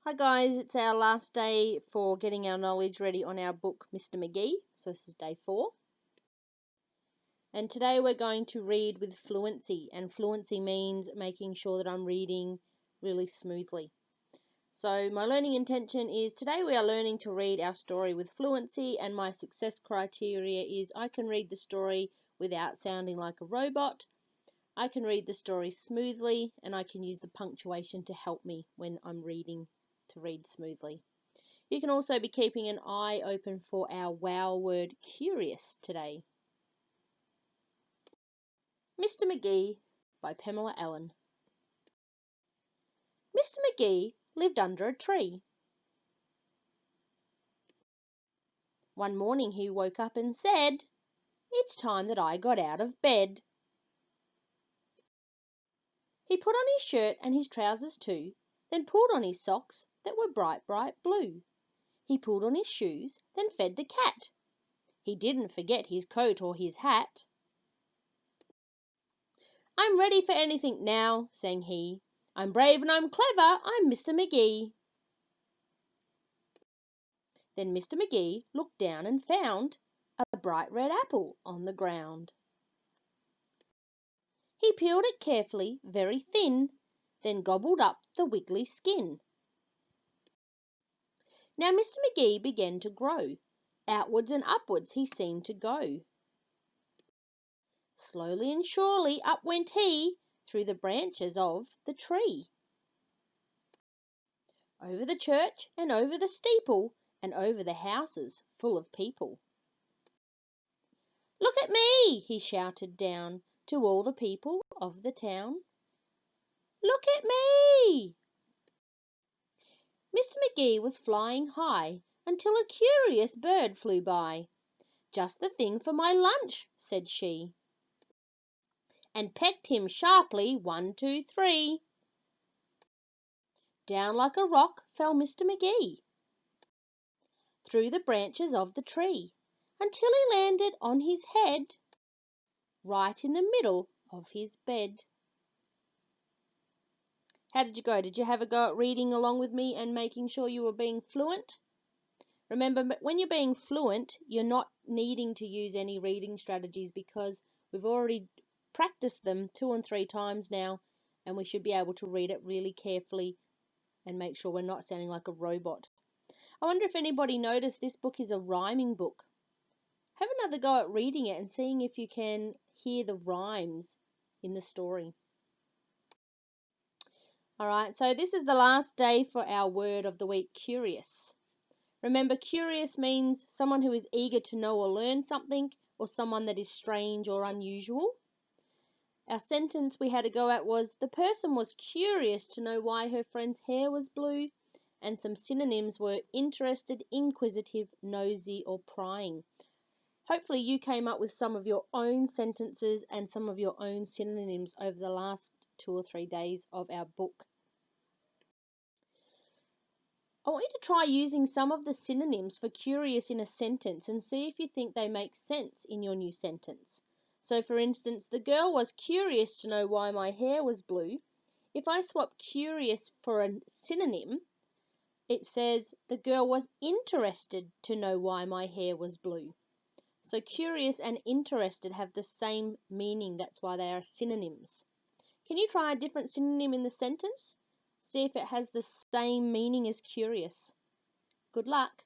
Hi guys, it's our last day for getting our knowledge ready on our book Mr. McGee. So this is day 4. And today we're going to read with fluency, and fluency means making sure that I'm reading really smoothly. So my learning intention is today we are learning to read our story with fluency, and my success criteria is I can read the story without sounding like a robot, I can read the story smoothly, and I can use the punctuation to help me when I'm reading to read smoothly. You can also be keeping an eye open for our wow word curious today. Mr. McGee by Pamela Allen. Mr. McGee lived under a tree. One morning he woke up and said, "It's time that I got out of bed." He put on his shirt and his trousers too, then pulled on his socks that were bright, bright blue. He pulled on his shoes, then fed the cat. He didn't forget his coat or his hat. "I'm ready for anything now," sang he. "I'm brave and I'm clever, I'm Mr. McGee." Then Mr. McGee looked down and found a bright red apple on the ground. He peeled it carefully, very thin, then gobbled up the wiggly skin. Now Mr. McGee began to grow. Outwards and upwards he seemed to go. Slowly and surely up went he through the branches of the tree. Over the church and over the steeple and over the houses full of people. "Look at me!" he shouted down to all the people of the town. "Look at me!" Mr. McGee was flying high until a curious bird flew by. "Just the thing for my lunch," said she, and pecked him sharply 1, 2, 3. Down like a rock fell Mr. McGee through the branches of the tree until he landed on his head right in the middle of his bed. How did you go? Did you have a go at reading along with me and making sure you were being fluent? Remember, when you're being fluent, you're not needing to use any reading strategies because we've already practiced them 2 and 3 times now, and we should be able to read it really carefully and make sure we're not sounding like a robot. I wonder if anybody noticed this book is a rhyming book. Have another go at reading it and seeing if you can hear the rhymes in the story. All right, so this is the last day for our word of the week, curious. Remember, curious means someone who is eager to know or learn something, or someone that is strange or unusual. Our sentence we had to go at was, the person was curious to know why her friend's hair was blue, and some synonyms were interested, inquisitive, nosy, or prying. Hopefully you came up with some of your own sentences and some of your own synonyms over the last 2 or 3 days of our book. I want you to try using some of the synonyms for curious in a sentence and see if you think they make sense in your new sentence. So for instance, the girl was curious to know why my hair was blue. If I swap curious for a synonym, it says the girl was interested to know why my hair was blue. So curious and interested have the same meaning, that's why they are synonyms. Can you try a different synonym in the sentence? See if it has the same meaning as curious. Good luck.